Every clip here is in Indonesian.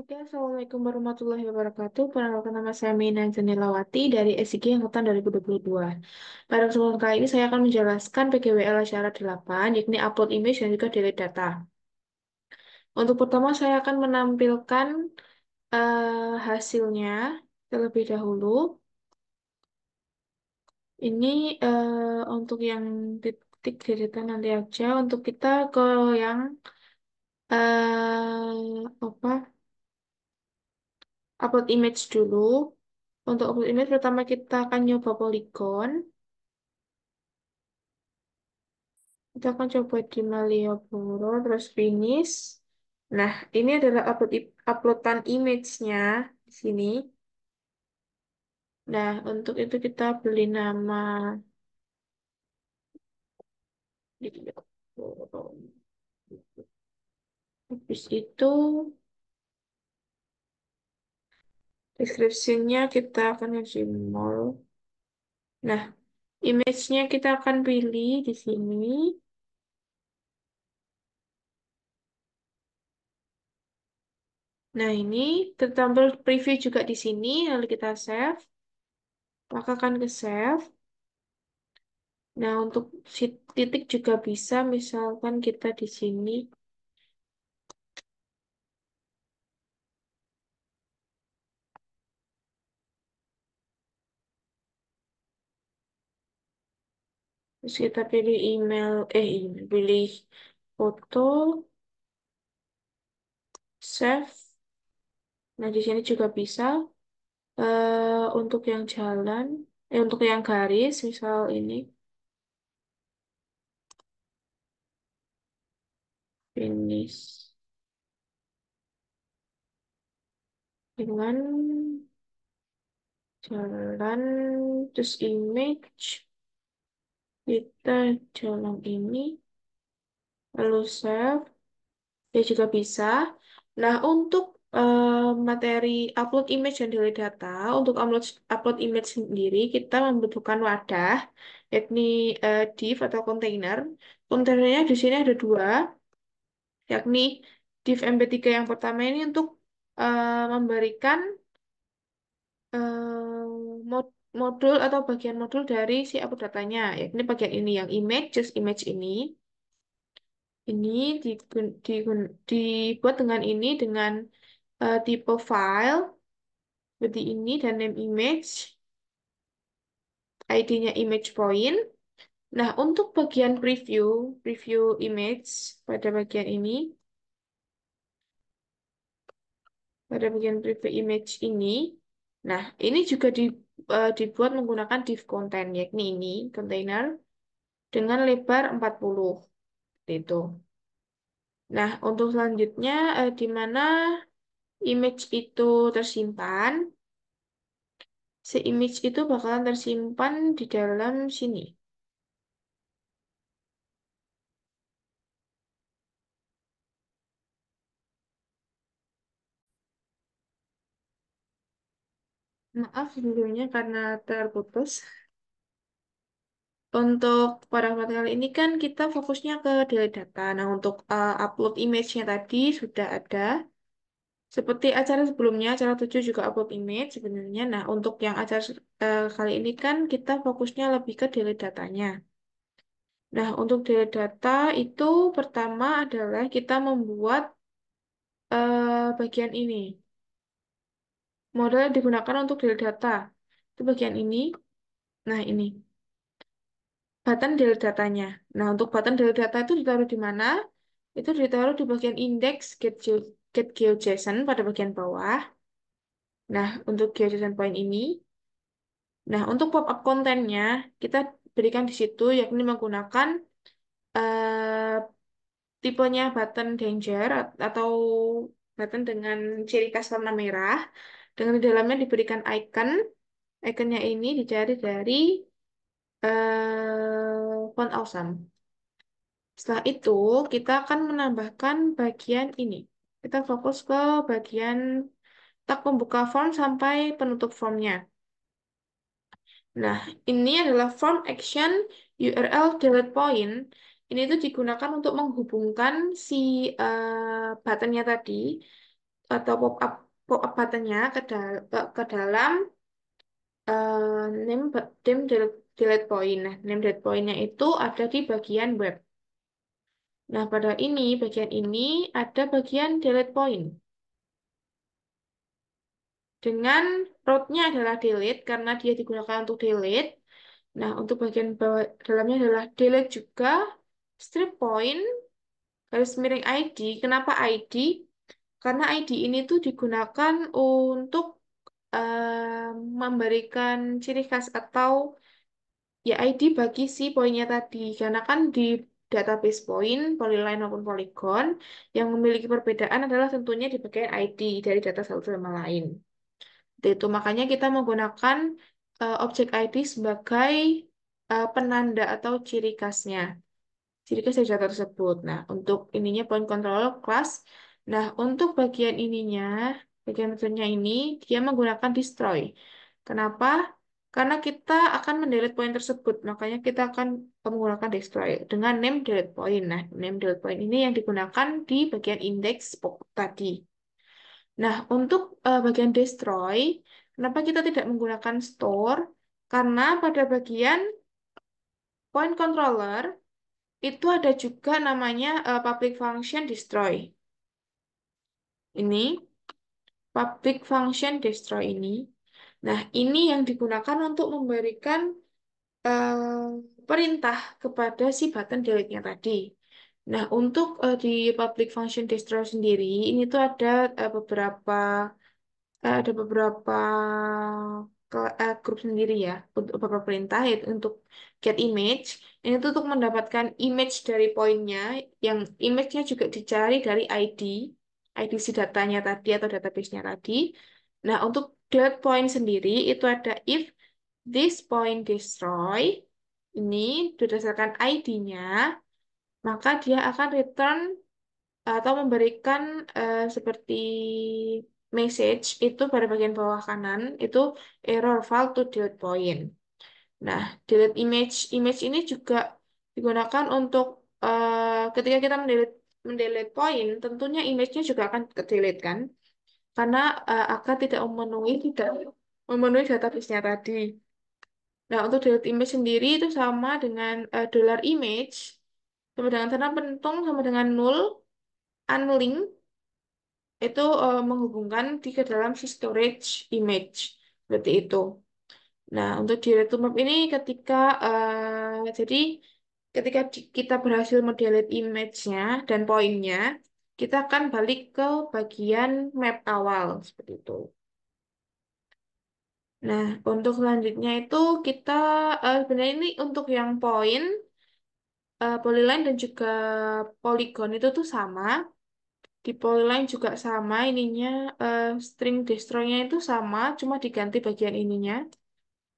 Oke, Assalamualaikum warahmatullahi wabarakatuh. Perkenalkan nama saya Mina Janilawati dari SIG Angkatan 2022. Pada kesempatan kali ini saya akan menjelaskan PGWL syarat 8, yakni upload image dan juga delete data. Untuk pertama, saya akan menampilkan hasilnya terlebih dahulu. Ini untuk yang titik deretan nanti aja. Untuk kita ke yang apa? Upload image dulu. Untuk upload image pertama kita akan nyoba Polygon. Kita akan coba di Malioboro, terus finish. Nah, ini adalah uploadan image-nya di sini. Nah, untuk itu kita beli nama. Habis itu, description-nya kita akan isi mall. Nah, image-nya kita akan pilih di sini. Nah, ini tertampil preview juga di sini. Lalu kita save. Maka akan ke save. Nah, untuk titik juga bisa, misalkan kita di sini. Terus kita pilih pilih foto, save. Nah, di sini juga bisa. Untuk yang jalan, untuk yang garis, misal ini, finish. Dengan jalan, terus image, kita jalan ini, lalu save. Ya juga bisa. Nah, untuk materi upload image dan delete data, untuk upload image sendiri, kita membutuhkan wadah, yakni div atau kontainer. Kontainernya di sini ada dua, yakni div MP3 yang pertama ini untuk memberikan modul atau bagian modul dari si upload datanya, yakni bagian ini yang image, just image ini. Ini dibuat dengan ini dengan tipe file seperti ini dan name image, ID-nya image point. Nah, untuk bagian preview image pada bagian ini, pada bagian preview image ini, nah ini juga dibuat menggunakan div content, yakni ini container dengan lebar 40 seperti itu. Nah, untuk selanjutnya di mana image itu tersimpan, si image itu bakalan tersimpan di dalam sini. Maaf sebelumnya karena terputus. Untuk pada kesempatan kali ini kan kita fokusnya ke delete data. Nah, untuk upload image-nya tadi sudah ada. Seperti acara sebelumnya, acara 7 juga upload image sebenarnya. Nah, untuk yang acara kali ini kan kita fokusnya lebih ke delete datanya. Nah, untuk delete data itu pertama adalah kita membuat bagian ini. Model yang digunakan untuk delete data. Itu bagian ini. Nah, ini. Button delete datanya. Nah, untuk button delete data itu ditaruh di mana? Itu ditaruh di bagian index get GeoJSON pada bagian bawah. Nah, untuk GeoJSON point ini. Nah, untuk pop-up kontennya, kita berikan di situ, yakni menggunakan eh, tipenya button danger atau button dengan ciri khas warna merah. Dengan di dalamnya diberikan icon. Iconnya ini dicari dari font awesome. Setelah itu, kita akan menambahkan bagian ini. Kita fokus ke bagian tak pembuka form sampai penutup formnya. Nah, ini adalah form action URL delete point. Ini itu digunakan untuk menghubungkan si buttonnya tadi atau pop up buttonnya ke dalam name delete point. Nah, name delete pointnya itu ada di bagian web. Nah, pada bagian ini ada bagian delete point. Dengan rootnya adalah delete karena dia digunakan untuk delete. Nah, untuk bagian bawah dalamnya adalah delete juga, strip point, garis miring ID. Kenapa ID? Karena ID ini tuh digunakan untuk memberikan ciri khas atau ya ID bagi si poinnya tadi. Karena kan di database point, polyline maupun polygon, yang memiliki perbedaan adalah tentunya di bagian ID dari data satu sama lain. Itu makanya kita menggunakan objek ID sebagai penanda atau ciri khasnya. Ciri khas dari data tersebut. Nah, untuk ininya point control class. Nah, untuk bagian metodenya ini, dia menggunakan destroy. Kenapa? Karena kita akan mendelete point tersebut. Makanya kita akan menggunakan destroy dengan name delete point. Nah, name delete point ini yang digunakan di bagian index tadi. Nah, untuk bagian destroy, kenapa kita tidak menggunakan store? Karena pada bagian point controller itu ada juga namanya public function destroy. Ini public function destroy ini. Nah, ini yang digunakan untuk memberikan perintah kepada si button delete-nya tadi. Nah, untuk di public function destroy sendiri, ini tuh ada beberapa grup sendiri ya untuk beberapa perintah yaitu untuk get image ini tuh untuk mendapatkan image dari poinnya yang image-nya juga dicari dari ID si datanya tadi atau database-nya tadi. Nah, untuk delete point sendiri itu ada if this point destroy ini berdasarkan ID-nya maka dia akan return atau memberikan seperti message itu pada bagian bawah kanan itu error failed to delete point. Nah, delete image ini juga digunakan untuk ketika kita mendelete point, tentunya image-nya juga akan ke-delete kan, karena akan tidak memenuhi database-nya tadi. Nah, untuk delete image sendiri itu sama dengan dollar image sama dengan tanda pentung sama dengan null unlink itu menghubungkan ke dalam si storage image seperti itu. Nah, untuk di map ini jadi ketika kita berhasil mendelete image-nya dan poinnya, kita akan balik ke bagian map awal seperti itu. Nah, untuk selanjutnya itu kita sebenarnya ini untuk yang poin, polyline dan juga polygon itu tuh sama. Di polyline juga sama ininya string destroy-nya itu sama, cuma diganti bagian ininya.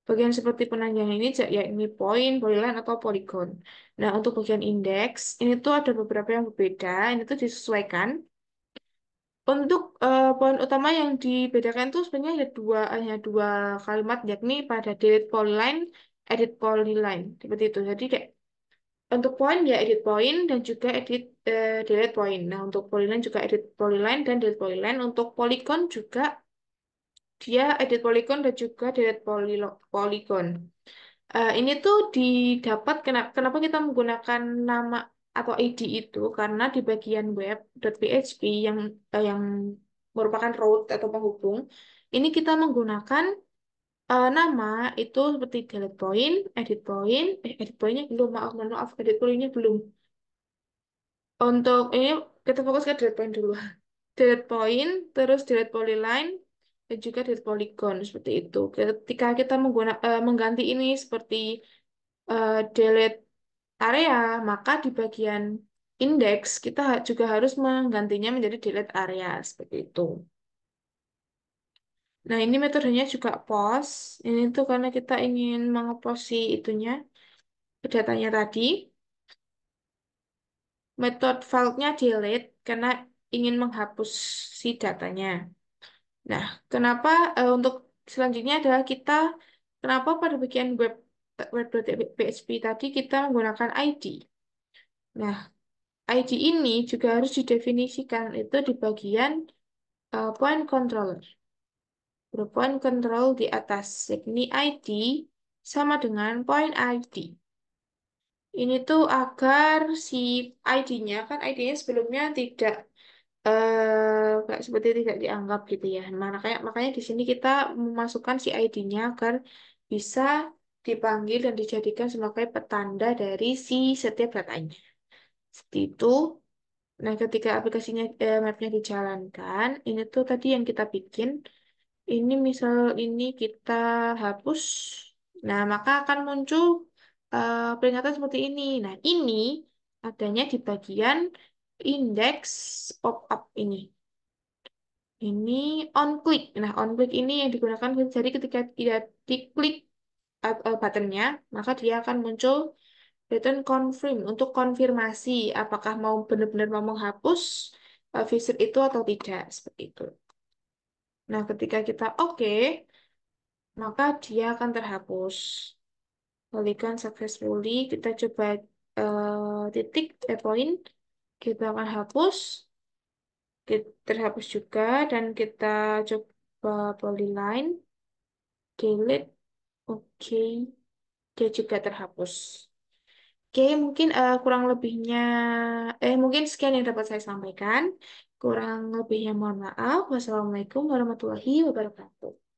Bagian seperti penanjang ini ya ini point, polyline atau polygon. Nah, untuk bagian indeks ini tuh ada beberapa yang berbeda. Ini tuh disesuaikan. Untuk poin utama yang dibedakan tuh sebenarnya hanya dua kalimat yakni pada delete polyline, edit polyline seperti itu. Jadi kayak untuk point ya edit point dan juga delete point. Nah, untuk polyline juga edit polyline dan delete polyline. Untuk polygon juga dia edit polygon dan juga delete polygon. Ini tuh didapat kenapa kita menggunakan nama atau ID itu karena di bagian web.php yang merupakan root atau penghubung, ini kita menggunakan nama itu seperti edit pointnya belum, maaf, edit pointnya belum. Untuk ini kita fokus ke delete point dulu. Delete point, terus delete polyline, dan juga delete polygon seperti itu. Ketika kita mengganti ini seperti delete area, maka di bagian index kita juga harus menggantinya menjadi delete area seperti itu. Nah, ini metodenya juga post. Ini tuh karena kita ingin mengepost si itunya, datanya tadi. Metode file-nya delete karena ingin menghapus si datanya. Nah, kenapa untuk selanjutnya adalah kenapa pada bagian web.php tadi kita menggunakan ID. Nah, ID ini juga harus didefinisikan itu di bagian point controller. Berpoint control di atas yakni ID sama dengan point ID. Ini tuh agar si ID-nya kan ID-nya sebelumnya tidak kayak seperti tidak dianggap gitu ya. Makanya makanya di sini kita memasukkan si ID-nya agar bisa dipanggil dan dijadikan sebagai petanda dari si setiap datanya. Seperti itu. Nah, ketika aplikasinya mapnya dijalankan, ini tuh tadi yang kita bikin. Ini misal ini kita hapus. Nah, maka akan muncul peringatan seperti ini. Nah, ini adanya di bagian indeks pop-up ini. Ini on click. Nah, on click ini yang digunakan jadi ketika tidak diklik buttonnya, maka dia akan muncul button confirm untuk konfirmasi apakah mau benar-benar mau menghapus visit itu atau tidak seperti itu. Nah, ketika kita oke, maka dia akan terhapus. Balikan successfully, kita coba titik point, kita akan hapus, terhapus juga dan kita coba polyline, delete, oke, dia juga terhapus. Oke, mungkin kurang lebihnya, mungkin sekian yang dapat saya sampaikan. Kurang lebihnya mohon maaf. Wassalamualaikum warahmatullahi wabarakatuh.